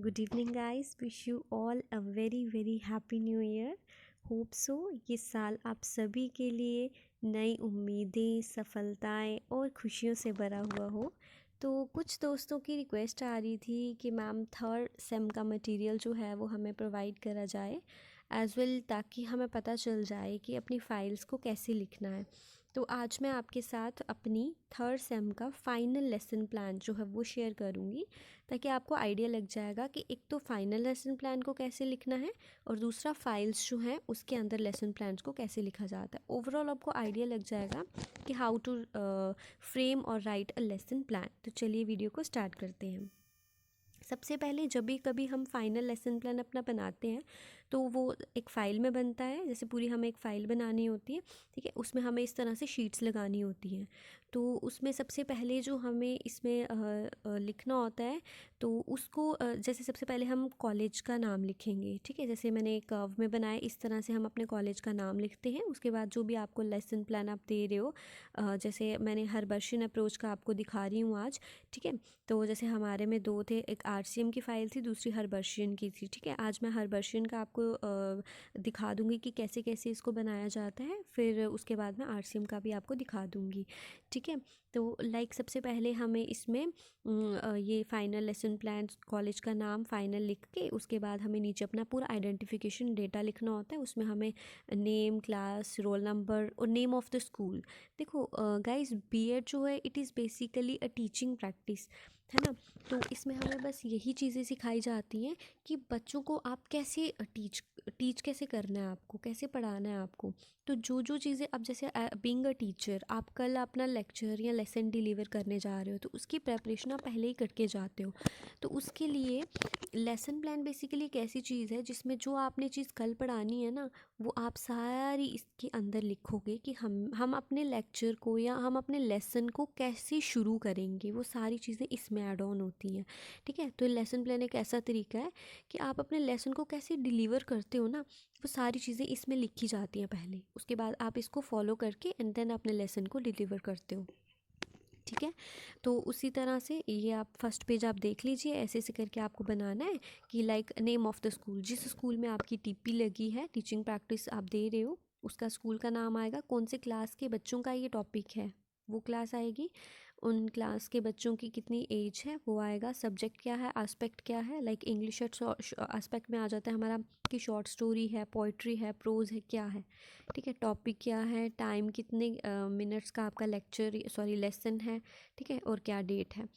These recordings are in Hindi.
Good evening guys, wish you all a very very happy new year. Hope so ये साल आप सभी के लिए नई उम्मीदें, सफलताएं और खुशियों से भरा हुआ हो। तो कुछ दोस्तों की रिक्वेस्ट आ रही थी कि मैम थर्ड सेम का मटेरियल जो है वो हमें प्रोवाइड करा जाए एज वेल, ताकि हमें पता चल जाए कि अपनी फाइल्स को कैसे लिखना है। तो आज मैं आपके साथ अपनी थर्ड सेम का फाइनल लेसन प्लान जो है वो शेयर करूँगी, ताकि आपको आइडिया लग जाएगा कि एक तो फाइनल लेसन प्लान को कैसे लिखना है और दूसरा फाइल्स जो हैं उसके अंदर लेसन प्लान्स को कैसे लिखा जाता है। ओवरऑल आपको आइडिया लग जाएगा कि हाउ टू फ्रेम और राइट अ लेसन प्लान। तो चलिए वीडियो को स्टार्ट करते हैं। सबसे पहले जब भी कभी हम फाइनल लेसन प्लान अपना बनाते हैं तो वो एक फ़ाइल में बनता है। जैसे पूरी हमें एक फ़ाइल बनानी होती है, ठीक है, उसमें हमें इस तरह से शीट्स लगानी होती हैं। तो उसमें सबसे पहले जो हमें इसमें लिखना होता है तो उसको जैसे सबसे पहले हम कॉलेज का नाम लिखेंगे, ठीक है। जैसे मैंने एक कर्व में बनाया, इस तरह से हम अपने कॉलेज का नाम लिखते हैं। उसके बाद जो भी आपको लेसन प्लान आप दे रहे हो, जैसे मैंने हरबर्शन अप्रोच का आपको दिखा रही हूँ आज, ठीक है। तो जैसे हमारे में दो थे, एक आरसीएम की फ़ाइल थी, दूसरी हरबर्शियन की थी, ठीक है। आज मैं हरबर्शियन का आपको दिखा दूंगी कि कैसे कैसे इसको बनाया जाता है, फिर उसके बाद मैं आरसीएम का भी आपको दिखा दूंगी, ठीक है। तो सबसे पहले हमें इसमें ये फाइनल लेसन प्लान, कॉलेज का नाम फाइनल लिख के उसके बाद हमें नीचे अपना पूरा आइडेंटिफिकेशन डेटा लिखना होता है। उसमें हमें नेम, क्लास, रोल नंबर और नेम ऑफ़ द स्कूल। देखो गाइस, बीएड जो है it is basically a teaching practice, है ना। तो इसमें हमें बस यही चीज़ें सिखाई जाती हैं कि बच्चों को आप कैसे टीच कैसे करना है, आपको कैसे पढ़ाना है आपको। तो जो जो चीज़ें अब जैसे बीइंग अ टीचर, आप कल अपना लेक्चर या लेसन डिलीवर करने जा रहे हो तो उसकी प्रेपरेशन आप पहले ही करके जाते हो। तो उसके लिए लेसन प्लान बेसिकली एक ऐसी चीज़ है जिसमें जो आपने चीज़ कल पढ़ानी है ना, वो आप सारी इसके अंदर लिखोगे कि हम अपने लेक्चर को या हम अपने लेसन को कैसे शुरू करेंगे। वो सारी चीज़ें इसमें ऐड ऑन होती हैं, ठीक है। तो लेसन प्लान एक ऐसा तरीका है कि आप अपने लेसन को कैसे डिलीवर करते हो ना, वो सारी चीज़ें इसमें लिखी जाती हैं पहले। उसके बाद आप इसको फॉलो करके एंड देन अपने लेसन को डिलीवर करते हो, ठीक है। तो उसी तरह से ये आप फर्स्ट पेज आप देख लीजिए, ऐसे ऐसे करके आपको बनाना है कि नेम ऑफ़ द स्कूल, जिस स्कूल में आपकी टीपी लगी है, टीचिंग प्रैक्टिस आप दे रहे हो, उसका स्कूल का नाम आएगा। कौन से क्लास के बच्चों का ये टॉपिक है वो क्लास आएगी, उन क्लास के बच्चों की कितनी एज है वो आएगा। सब्जेक्ट क्या है, आस्पेक्ट क्या है, इंग्लिश आस्पेक्ट में आ जाता है हमारा कि शॉर्ट स्टोरी है, पोइट्री है, प्रोज है, क्या है, ठीक है। टॉपिक क्या है, टाइम कितने मिनट्स का आपका लेसन है, ठीक है, और क्या डेट है।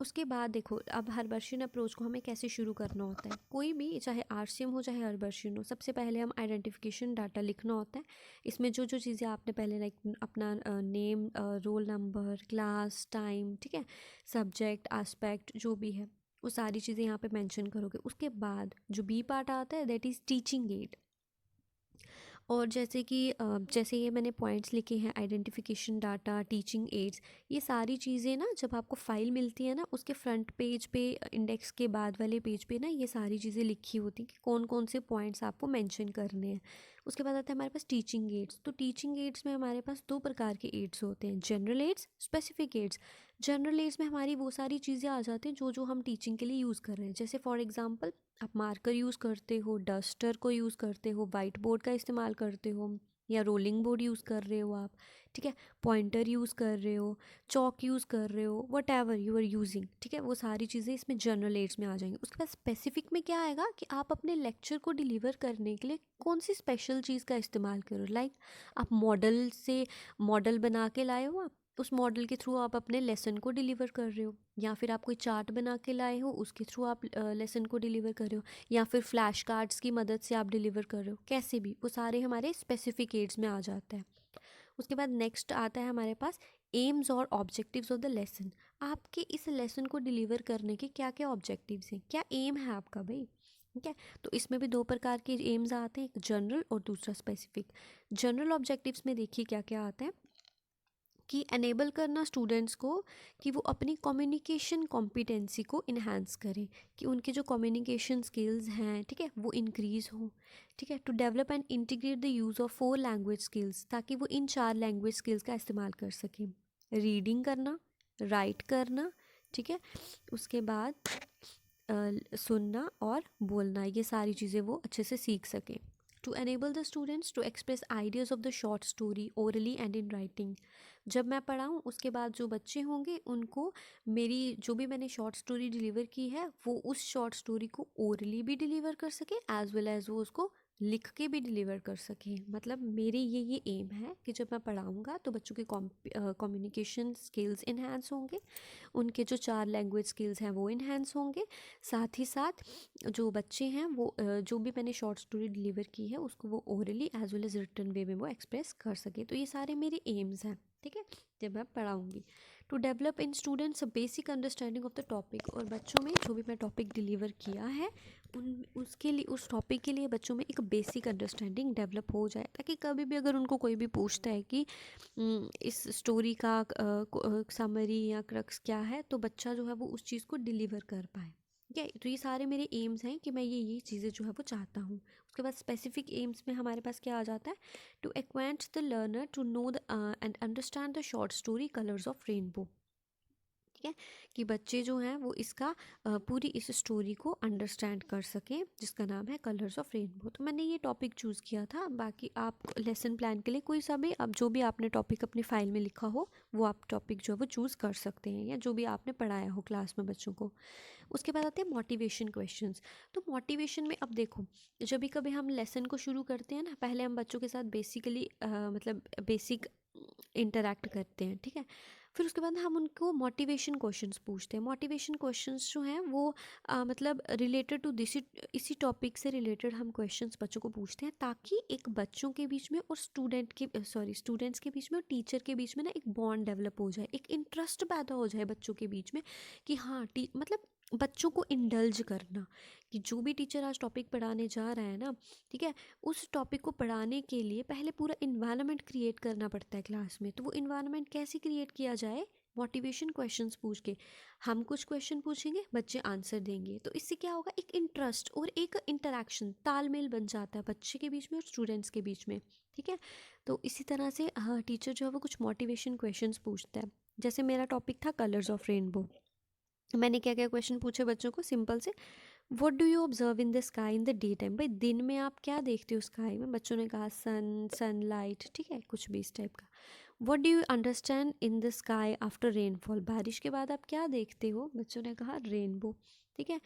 उसके बाद देखो, अब हरबर्शियन अप्रोच को हमें कैसे शुरू करना होता है। कोई भी, चाहे आरसीएम हो चाहे हरबर्शियन हो, सबसे पहले हम आइडेंटिफिकेशन डाटा लिखना होता है। इसमें जो जो चीज़ें आपने पहले अपना name, roll number, class, time, ठीक है, सब्जेक्ट, आस्पेक्ट जो भी है वो सारी चीज़ें यहाँ पे मेंशन करोगे। उसके बाद जो बी पार्ट आता है दैट इज़ टीचिंग एड। और जैसे कि जैसे ये मैंने पॉइंट्स लिखे हैं, आइडेंटिफिकेशन डाटा, टीचिंग एड्स, ये सारी चीज़ें ना जब आपको फ़ाइल मिलती है ना, उसके फ्रंट पेज पे, इंडेक्स के बाद वाले पेज पे ना ये सारी चीज़ें लिखी होती हैं कि कौन कौन से पॉइंट्स आपको मेंशन करने हैं। उसके बाद आता है हमारे पास टीचिंग एड्स। तो टीचिंग एड्स में हमारे पास दो प्रकार के एड्स होते हैं, general aids, specific aids. General aids में हमारी वो सारी चीज़ें आ जाती हैं जो जो हम टीचिंग के लिए यूज़ कर रहे हैं। जैसे फॉर एग्ज़ाम्पल, आप मार्कर यूज़ करते हो, डस्टर को यूज़ करते हो, वाइट बोर्ड का इस्तेमाल करते हो, या रोलिंग बोर्ड यूज़ कर रहे हो आप, ठीक है, पॉइंटर यूज़ कर रहे हो, चॉक यूज़ कर रहे हो, whatever you are using, ठीक है, वो सारी चीज़ें इसमें जनरल एड्स में आ जाएंगी। उसके बाद स्पेसिफिक में क्या आएगा कि आप अपने लेक्चर को डिलीवर करने के लिए कौन सी स्पेशल चीज़ का इस्तेमाल करो। आप मॉडल से मॉडल बना के लाए हो, आप उस मॉडल के थ्रू आप अपने लेसन को डिलीवर कर रहे हो, या फिर आप कोई चार्ट बना के लाए हो उसके थ्रू आप लेसन को डिलीवर कर रहे हो, या फिर फ्लैश कार्ड्स की मदद से आप डिलीवर कर रहे हो, कैसे भी, वो सारे हमारे स्पेसिफिक एड्स में आ जाता है। उसके बाद नेक्स्ट आता है हमारे पास एम्स और ऑब्जेक्टिव्स ऑफ द लेसन। आपके इस लेसन को डिलीवर करने के क्या क्या ऑब्जेक्टिव्स हैं, क्या एम है आपका भाई, ठीक है। तो इसमें भी दो प्रकार के एम्स आते हैं, एक जनरल और दूसरा स्पेसिफिक। जनरल ऑब्जेक्टिव्स में देखिए क्या क्या आता है कि एनेबल करना स्टूडेंट्स को कि वो अपनी कम्युनिकेशन कॉम्पिटेंसी को इन्हांस करें, कि उनके जो कम्युनिकेशन स्किल्स हैं, ठीक है, वो इंक्रीज़ हो, ठीक है। To develop and integrate the use of 4 language skills, ताकि वो इन 4 लैंग्वेज स्किल्स का इस्तेमाल कर सकें। रीडिंग करना, राइट करना, ठीक है। उसके बाद सुनना और बोलना, ये सारी चीज़ें वो अच्छे से सीख सकें। To enable the students to express ideas of the short story orally and in writing. जब मैं पढ़ाऊँ उसके बाद जो बच्चे होंगे उनको मेरी जो भी मैंने शॉर्ट स्टोरी डिलीवर की है वो उस शॉर्ट स्टोरी को ओरली भी डिलीवर कर सके एज वेल एज़ वो उसको लिख के भी डिलीवर कर सकें। मतलब मेरी ये एम है कि जब मैं पढ़ाऊँगा तो बच्चों के कम्युनिकेशन स्किल्स इन्हांस होंगे, उनके जो 4 लैंग्वेज स्किल्स हैं वो इन्हांस होंगे, साथ ही साथ जो बच्चे हैं वो जो भी मैंने शॉर्ट स्टोरी डिलीवर की है उसको वो orally as well as written way में वो एक्सप्रेस कर सके। तो ये सारे मेरे एम्स हैं, ठीक है, जब मैं पढ़ाऊँगी। To develop in students a basic understanding of the topic, और बच्चों में जो भी मैं टॉपिक डिलीवर किया है उसके लिए, उस टॉपिक के लिए बच्चों में एक बेसिक अंडरस्टैंडिंग डेवलप हो जाए, ताकि कभी भी अगर उनको कोई भी पूछता है कि इस स्टोरी का समरी या क्रक्स क्या है, तो बच्चा जो है वो उस चीज़ को डिलीवर कर पाए। ठीक है, तो ये सारे मेरे एम्स हैं कि मैं ये चीज़ें जो है वो चाहता हूँ। उसके बाद स्पेसिफिक एम्स में हमारे पास क्या आ जाता है, to acquaint the learner to know the and understand the short story colours of rainbow. ठीक है, कि बच्चे जो हैं वो इसका पूरी इस स्टोरी को अंडरस्टैंड कर सकें जिसका नाम है कलर्स ऑफ रेनबो। तो मैंने ये टॉपिक चूज़ किया था। बाकी आप लेसन प्लान के लिए कोई सा भी, अब जो भी आपने टॉपिक अपनी फाइल में लिखा हो वो आप टॉपिक जो है वो चूज़ कर सकते हैं, या जो भी आपने पढ़ाया हो क्लास में बच्चों को। उसके बाद आते हैं मोटिवेशन क्वेश्चंस। तो मोटिवेशन में अब देखो, जब भी कभी हम लेसन को शुरू करते हैं ना, पहले हम बच्चों के साथ बेसिकली मतलब बेसिक इंटरेक्ट करते हैं, ठीक है। फिर उसके बाद हम उनको मोटिवेशन क्वेश्चंस पूछते हैं। मोटिवेशन क्वेश्चंस जो हैं वो मतलब रिलेटेड टू दिस, इसी टॉपिक से रिलेटेड हम क्वेश्चंस बच्चों को पूछते हैं, ताकि एक बच्चों के बीच में और स्टूडेंट्स के बीच में और टीचर के बीच में ना एक बॉन्ड डेवलप हो जाए, एक इंटरेस्ट पैदा हो जाए बच्चों के बीच में कि हाँ मतलब बच्चों को इंडल्ज करना कि जो भी टीचर आज टॉपिक पढ़ाने जा रहा है ना, ठीक है, उस टॉपिक को पढ़ाने के लिए पहले पूरा इन्वायरमेंट क्रिएट करना पड़ता है क्लास में। तो वो इन्वायरमेंट कैसे क्रिएट किया जाए, मोटिवेशन क्वेश्चंस पूछ के। हम कुछ क्वेश्चन पूछेंगे, बच्चे आंसर देंगे, तो इससे क्या होगा, एक इंटरेस्ट और एक इंटरेक्शन, तालमेल बन जाता है बच्चे के बीच में और स्टूडेंट्स के बीच में। ठीक है, तो इसी तरह से हाँ टीचर जो है वो कुछ मोटिवेशन क्वेश्चंस पूछता है। जैसे मेरा टॉपिक था कलर्स ऑफ रेनबो, मैंने क्या क्या क्वेश्चन पूछे बच्चों को, सिंपल से, what do you observe in the sky in the day time, भाई दिन में आप क्या देखते हो स्काई में। बच्चों ने कहा सनलाइट, ठीक है, कुछ भी इस टाइप का। What do you understand in the sky after rainfall, बारिश के बाद आप क्या देखते हो, बच्चों ने कहा रेनबो, ठीक है।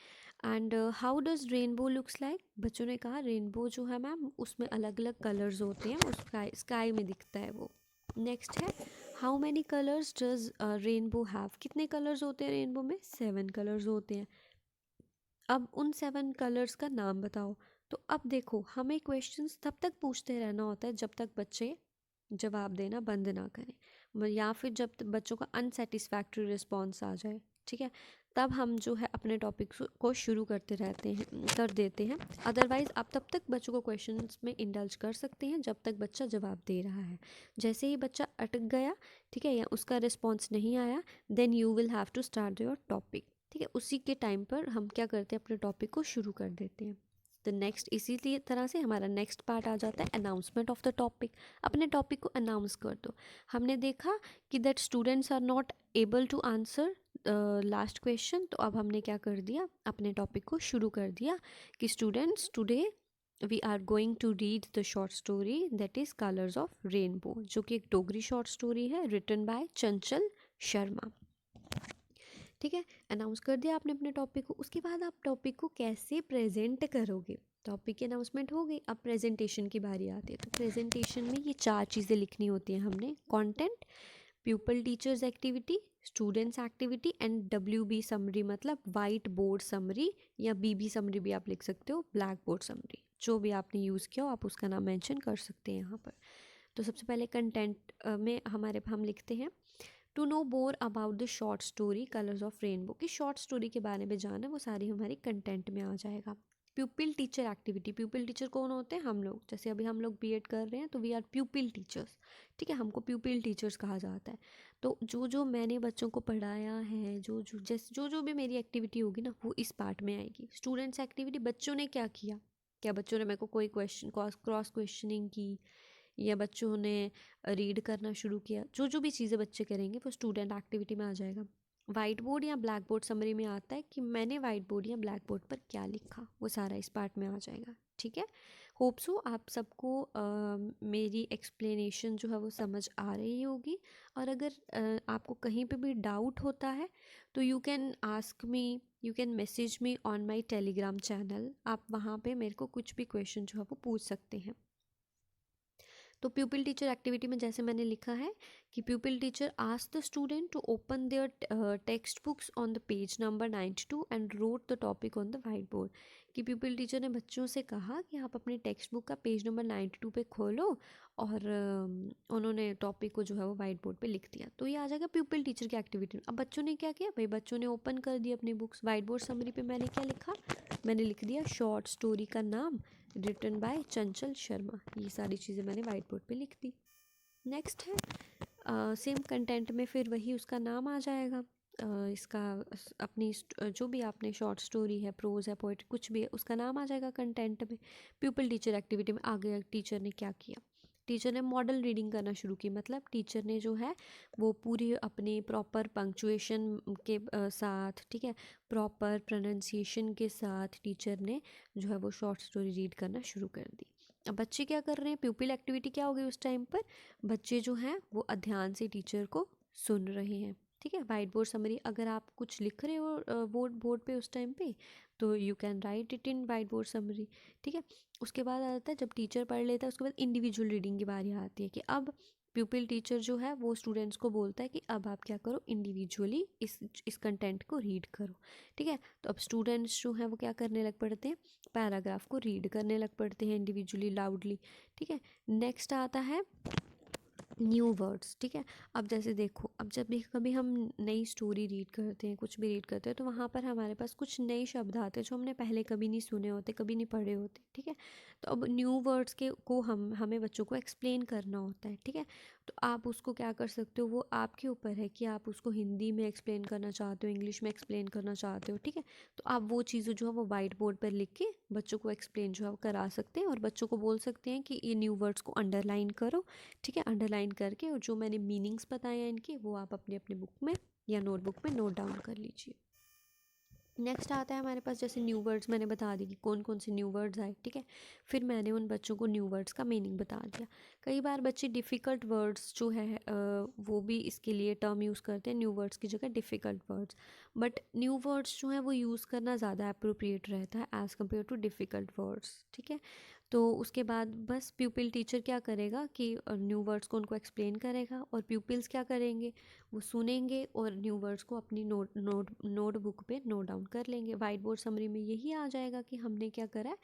And how does rainbow looks like, बच्चों ने कहा रेनबो जो है मैम उसमें अलग अलग कलर्स होते हैं, उस स्काई में दिखता है वो। नेक्स्ट है, how many colours does rainbow have, कितने कलर्स होते हैं रेनबो में, 7 कलर्स होते हैं। अब उन 7 कलर्स का नाम बताओ। तो अब देखो, हमें क्वेश्चंस तब तक पूछते रहना होता है जब तक बच्चे जवाब देना बंद ना करें, या फिर जब बच्चों का अनसेटिस्फैक्ट्री रिस्पॉन्स आ जाए, ठीक है, तब हम जो है अपने टॉपिक को शुरू कर देते हैं। अदरवाइज़ आप तब तक बच्चों को क्वेश्चंस में इंडल्ज कर सकते हैं जब तक बच्चा जवाब दे रहा है। जैसे ही बच्चा अटक गया, ठीक है, या उसका रिस्पॉन्स नहीं आया, then you will have to start your topic, ठीक है। उसी के टाइम पर हम क्या करते हैं, अपने टॉपिक को शुरू कर देते हैं। तो नेक्स्ट इसी तरह से हमारा नेक्स्ट पार्ट आ जाता है अनाउंसमेंट ऑफ द टॉपिक। अपने टॉपिक को अनाउंस कर दो। हमने देखा कि that students are not able to answer last question, तो अब हमने क्या कर दिया, अपने टॉपिक को शुरू कर दिया कि students today we are going to read the short story that is colours of rainbow, जो कि एक डोगरी शॉर्ट स्टोरी है रिटन बाय चंचल शर्मा। ठीक है, अनाउंस कर दिया आपने अपने टॉपिक को। उसके बाद आप टॉपिक को कैसे प्रेजेंट करोगे, टॉपिक की अनाउंसमेंट हो गई, अब प्रेजेंटेशन की बारी आती है। तो प्रेजेंटेशन में ये 4 चीज़ें लिखनी होती हैं हमने, content, pupil teachers activity, students activity and WB summary, मतलब वाइट बोर्ड समरी, या BB समरी भी आप लिख सकते हो, ब्लैक बोर्ड समरी, जो भी आपने यूज़ किया हो आप उसका नाम मेंशन कर सकते हैं यहाँ पर। तो सबसे पहले कंटेंट में हम लिखते हैं, to know more about the short story colours of rainbow, की शॉर्ट स्टोरी के बारे में जाना, वो सारी हमारी कंटेंट में आ जाएगा। प्यूपिल टीचर एक्टिविटी, प्यूपिल टीचर कौन होते हैं, हम लोग, जैसे अभी हम लोग BEd कर रहे हैं तो वी आर प्यूपिल टीचर्स, ठीक है, हमको प्यूपिल टीचर्स कहा जाता है। तो जो जो मैंने बच्चों को पढ़ाया है, जो भी मेरी एक्टिविटी होगी ना, वो इस पार्ट में आएगी। स्टूडेंट्स एक्टिविटी, बच्चों ने क्या किया, क्या बच्चों ने मेरे को कोई क्वेश्चन क्रॉस क्वेश्चनिंग की, या बच्चों ने रीड करना शुरू किया, जो जो भी चीज़ें बच्चे करेंगे वो स्टूडेंट एक्टिविटी में आ जाएगा। वाइट बोर्ड या ब्लैक बोर्ड समरी में आता है कि मैंने वाइट बोर्ड या ब्लैक बोर्ड पर क्या लिखा, वो सारा इस पार्ट में आ जाएगा। ठीक है, होप सो आप सबको मेरी एक्सप्लेनेशन जो है वो समझ आ रही होगी। और अगर आपको कहीं पे भी डाउट होता है तो you can ask me, you can message me on my Telegram channel. आप वहाँ पे मेरे को कुछ भी क्वेश्चन जो है वो पूछ सकते हैं। तो प्यूपिल टीचर एक्टिविटी में जैसे मैंने लिखा है कि pupil teacher ask the student to open their text books on the page number 92 and wrote the topic on the white board. कि प्यूपिल टीचर ने बच्चों से कहा कि आप अपने टेक्स्ट बुक का पेज नंबर 92 पे खोलो, और उन्होंने टॉपिक को जो है वो वाइट बोर्ड पे लिख दिया। तो ये आ जाएगा प्यूपिल टीचर की एक्टिविटी। अब बच्चों ने क्या किया भाई, बच्चों ने ओपन कर दी अपनी बुक्स। वाइट बोर्ड समरी पे मैंने क्या लिखा, मैंने लिख दिया शॉर्ट स्टोरी का नाम रिटन बाय चंचल शर्मा। ये सारी चीज़ें मैंने वाइट बोर्ड पे लिख दी। नेक्स्ट है सेम कंटेंट में फिर वही उसका नाम आ जाएगा। इसका अपनी जो भी आपने शॉर्ट स्टोरी है, प्रोज है, पोएट्री, कुछ भी है, उसका नाम आ जाएगा कंटेंट में। प्यूपिल टीचर एक्टिविटी में आगे टीचर ने क्या किया, टीचर ने मॉडल रीडिंग करना शुरू की। मतलब टीचर ने जो है वो पूरी अपने प्रॉपर पंक्चुएशन के साथ, ठीक है, प्रॉपर प्रोनाउंसिएशन के साथ टीचर ने जो है वो शॉर्ट स्टोरी रीड करना शुरू कर दी। अब बच्चे क्या कर रहे हैं, प्यूपिल एक्टिविटी क्या हो गई उस टाइम पर, बच्चे जो हैं वो ध्यान से टीचर को सुन रहे हैं। ठीक है, वाइट बोर्ड समरी, अगर आप कुछ लिख रहे हो बोर्ड पे उस टाइम पे, तो you can write it in white board summary. ठीक है, उसके बाद आता है जब टीचर पढ़ लेता है उसके बाद इंडिविजुअल रीडिंग की बारी आती है कि अब प्यूपिल टीचर जो है वो स्टूडेंट्स को बोलता है कि अब आप क्या करो, इंडिविजुअली इस कंटेंट को रीड करो। ठीक है, तो अब स्टूडेंट्स जो हैं वो क्या करने लग पड़ते हैं, पैराग्राफ को रीड करने लग पड़ते हैं इंडिविजुअली लाउडली। ठीक है, नेक्स्ट आता है न्यू वर्ड्स। ठीक है, अब जैसे देखो, अब जब भी कभी हम नई स्टोरी रीड करते हैं, कुछ भी रीड करते हैं, तो वहाँ पर हमारे पास कुछ नए शब्द आते हैं जो हमने पहले कभी नहीं सुने होते, कभी नहीं पढ़े होते। ठीक है, तो अब न्यू वर्ड्स के को हमें बच्चों को एक्सप्लेन करना होता है। ठीक है, तो आप उसको क्या कर सकते हो, वो आपके ऊपर है कि आप उसको हिंदी में एक्सप्लेन करना चाहते हो, इंग्लिश में एक्सप्लेन करना चाहते हो। ठीक है, तो आप वो चीज़ें जो है वो वाइट बोर्ड पर लिख के बच्चों को एक्सप्लेन जो है वो करा सकते हैं, और बच्चों को बोल सकते हैं कि ये न्यू वर्ड्स को अंडरलाइन करो। ठीक है, अंडरलाइन करके और जो मैंने मीनिंग्स बताए हैं इनके, वो आप अपने अपने बुक में या नोटबुक में नोट डाउन कर लीजिए। नेक्स्ट आता है हमारे पास, जैसे न्यू वर्ड्स मैंने बता दी कि कौन कौन से न्यू वर्ड्स आए। ठीक है, फिर मैंने उन बच्चों को न्यू वर्ड्स का मीनिंग बता दिया। कई बार बच्चे डिफ़िकल्ट वर्ड्स जो है वो भी इसके लिए टर्म यूज़ करते हैं न्यू वर्ड्स की जगह difficult words, but new words जो है वो यूज़ करना ज़्यादा अप्रोप्रिएट रहता है as compare too difficult words. ठीक है, तो उसके बाद बस प्यूपिल टीचर क्या करेगा कि न्यू वर्ड्स को उनको एक्सप्लेन करेगा, और प्यूपिल्स क्या करेंगे, वो सुनेंगे और न्यू वर्ड्स को अपनी नोटबुक पे नोट डाउन कर लेंगे। वाइट बोर्ड समरी में यही आ जाएगा कि हमने क्या करा है,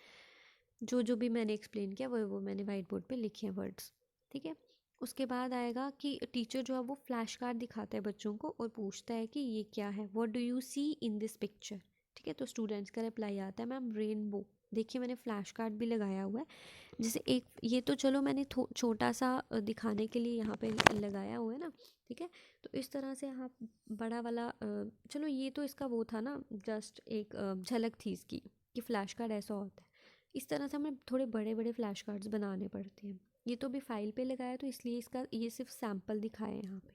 जो जो भी मैंने एक्सप्लेन किया वो मैंने वाइट बोर्ड पे लिखे हैं वर्ड्स। ठीक है, उसके बाद आएगा कि टीचर जो है वो फ्लैश कार्ड दिखाता है बच्चों को और पूछता है कि ये क्या है, what do you see in this picture. ठीक है, तो स्टूडेंट्स का रिप्लाई आता है मैम रेनबो। देखिए मैंने फ्लैश कार्ड भी लगाया हुआ है, जैसे एक ये तो चलो मैंने छोटा सा दिखाने के लिए यहाँ पे लगाया हुआ है ना। ठीक है, तो इस तरह से आप बड़ा वाला चलो ये तो इसका वो था ना, जस्ट एक झलक थी इसकी कि फ्लैश कार्ड ऐसा होता है। इस तरह से हमें थोड़े बड़े बड़े फ्लैश कार्ड्स बनाने पड़ते हैं। ये तो भी फाइल पे लगाया तो इसलिए इसका ये सिर्फ सैम्पल दिखाए हैं यहाँ पे,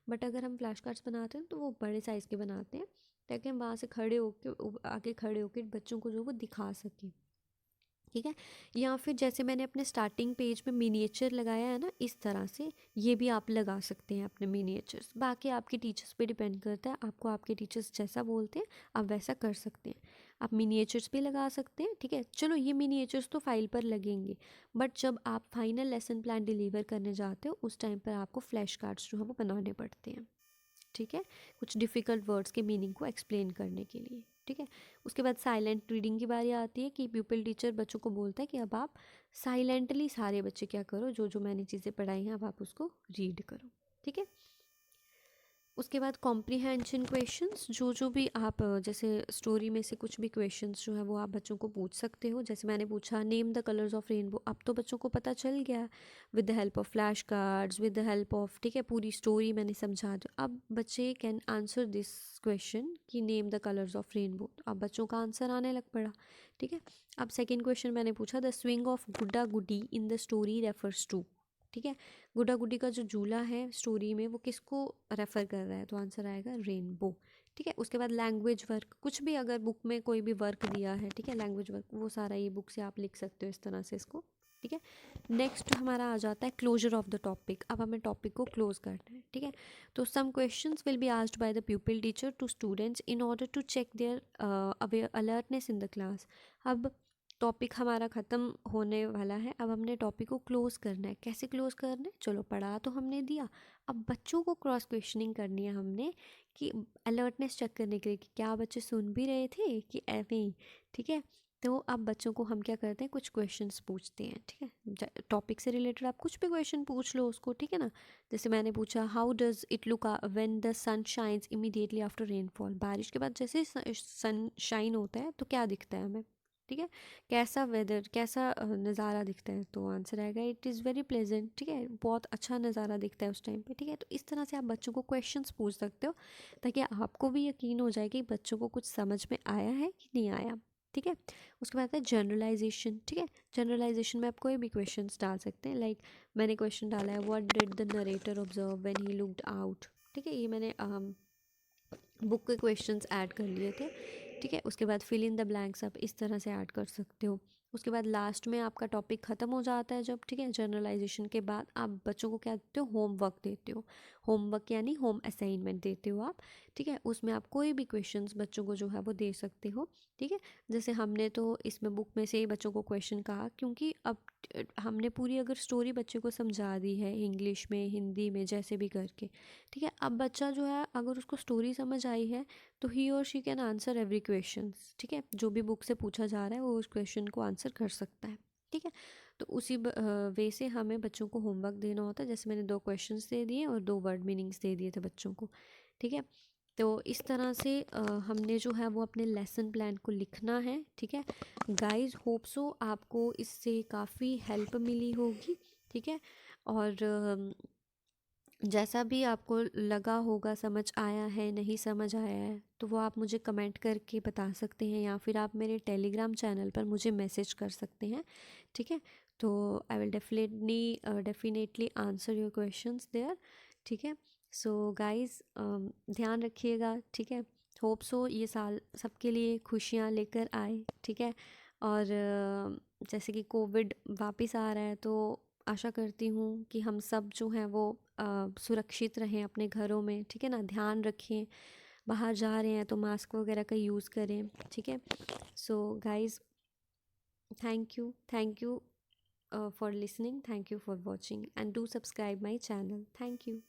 बट अगर हम फ्लैश कार्ड्स बनाते हैं तो वो बड़े साइज़ के बनाते हैं ताकि हम वहाँ से खड़े होकर आगे खड़े होकर बच्चों को जो वो दिखा सकें। ठीक है, या फिर जैसे मैंने अपने स्टार्टिंग पेज में मिनिएचर लगाया है ना, इस तरह से ये भी आप लगा सकते हैं अपने मिनिएचर्स। बाकी आपके टीचर्स पे डिपेंड करता है, आपको आपके टीचर्स जैसा बोलते हैं आप वैसा कर सकते हैं। आप मिनिएचर्स भी लगा सकते हैं। ठीक है, चलो ये मिनिएचर्स तो फाइल पर लगेंगे, बट जब आप फाइनल लेसन प्लान डिलीवर करने जाते हो उस टाइम पर आपको फ्लैश कार्ड्स जो है वो बनाने पड़ते हैं। ठीक है, कुछ डिफ़िकल्ट वर्ड्स के मीनिंग को एक्सप्लेन करने के लिए। ठीक है, उसके बाद साइलेंट रीडिंग की बारी आती है कि प्यूपिल टीचर बच्चों को बोलता है कि अब आप साइलेंटली सारे बच्चे क्या करो, जो जो मैंने चीज़ें पढ़ाई हैं अब आप उसको रीड करो। ठीक है, उसके बाद कॉम्प्रीहेंशन क्वेश्चंस, जो जो भी आप जैसे स्टोरी में से कुछ भी क्वेश्चंस जो है वो आप बच्चों को पूछ सकते हो। जैसे मैंने पूछा name the colours of rainbow, अब तो बच्चों को पता चल गया with the help of flash cards, with the help of, ठीक है, पूरी स्टोरी मैंने समझा दी। अब बच्चे कैन आंसर दिस क्वेश्चन कि name the colours of rainbow, अब बच्चों का आंसर आने लग पड़ा। ठीक है, अब सेकेंड क्वेश्चन मैंने पूछा the swing of Gudda Guddi in the story refers to. ठीक है, गुड्डा गुड्डी का जो झूला है स्टोरी में वो किसको रेफ़र कर रहा है, तो आंसर आएगा रेनबो। ठीक है। उसके बाद लैंग्वेज वर्क, कुछ भी अगर बुक में कोई भी वर्क दिया है, ठीक है, लैंग्वेज वर्क, वो सारा ये बुक से आप लिख सकते हो इस तरह से इसको, ठीक है। नेक्स्ट हमारा आ जाता है क्लोजर ऑफ द टॉपिक। अब हमें टॉपिक को क्लोज करना है, ठीक है। तो some questions will be asked by the pupil teacher to students in order to check their alertness in the class. अब टॉपिक हमारा ख़त्म होने वाला है, अब हमने टॉपिक को क्लोज़ करना है। कैसे क्लोज़ करना है, चलो पढ़ा तो हमने दिया, अब बच्चों को क्रॉस क्वेश्चनिंग करनी है हमने कि अलर्टनेस चेक करने के लिए कि क्या बच्चे सुन भी रहे थे कि ऐसे ही, ठीक है। तो अब बच्चों को हम क्या करते हैं, कुछ क्वेश्चंस पूछते हैं, ठीक है। टॉपिक से रिलेटेड आप कुछ भी क्वेश्चन पूछ लो उसको, ठीक है ना। जैसे मैंने पूछा how does it look when the sun shines immediately after rainfall. बारिश के बाद जैसे सन शाइन होता है तो क्या दिखता है हमें, ठीक है। कैसा वेदर, कैसा नज़ारा दिखता है, तो आंसर आएगा इट इज़ वेरी प्लेजेंट, ठीक है, बहुत अच्छा नज़ारा दिखता है उस टाइम पे, ठीक है। तो इस तरह से आप बच्चों को क्वेश्चंस पूछ सकते हो ताकि आपको भी यकीन हो जाए कि बच्चों को कुछ समझ में आया है कि नहीं आया, ठीक है। उसके बाद है जनरलाइजेशन, ठीक है। जनरलाइजेशन में आप कोई भी क्वेश्चंस डाल सकते हैं, लाइक मैंने क्वेश्चन डाला है what did the narrator observe when he looked out, ठीक है। ये मैंने बुक के क्वेश्चंस ऐड कर लिए थे, ठीक है। उसके बाद फिल इन द ब्लैंक्स आप इस तरह से ऐड कर सकते हो। उसके बाद लास्ट में आपका टॉपिक ख़त्म हो जाता है जब, ठीक है, जनरलाइजेशन के बाद आप बच्चों को क्या देते हो, होमवर्क देते हो। होमवर्क यानी होम असाइनमेंट देते हो आप, ठीक है। उसमें आप कोई भी क्वेश्चंस बच्चों को जो है वो दे सकते हो, ठीक है। जैसे हमने तो इसमें बुक में से ही बच्चों को क्वेश्चन कहा, क्योंकि अब हमने पूरी अगर स्टोरी बच्चे को समझा दी है इंग्लिश में, हिंदी में, जैसे भी करके, ठीक है। अब बच्चा जो है अगर उसको स्टोरी समझ आई है तो ही और she can answer every question, ठीक है। जो भी बुक से पूछा जा रहा है वो उस क्वेश्चन को आंसर कर सकता है, ठीक है। तो उसी वे से हमें बच्चों को होमवर्क देना होता है। जैसे मैंने 2 क्वेश्चंस दे दिए और 2 वर्ड मीनिंग्स दे दिए थे बच्चों को, ठीक है। तो इस तरह से हमने जो है वो अपने लेसन प्लान को लिखना है, ठीक है। गाइस होप सो आपको इससे काफ़ी हेल्प मिली होगी, ठीक है। और जैसा भी आपको लगा होगा, समझ आया है नहीं समझ आया है, तो वो आप मुझे कमेंट करके बता सकते हैं या फिर आप मेरे टेलीग्राम चैनल पर मुझे मैसेज कर सकते हैं, ठीक है। तो I will definitely answer your questions there, ठीक है। सो गाइस ध्यान रखिएगा, ठीक है। होप सो ये साल सबके लिए खुशियाँ लेकर आए, ठीक है। और जैसे कि कोविड वापस आ रहा है तो आशा करती हूँ कि हम सब जो हैं वो सुरक्षित रहें अपने घरों में, ठीक है ना। ध्यान रखें, बाहर जा रहे हैं तो मास्क वगैरह का यूज़ करें, ठीक है। So guys thank you for listening, thank you for watching and do subscribe my channel, thank you.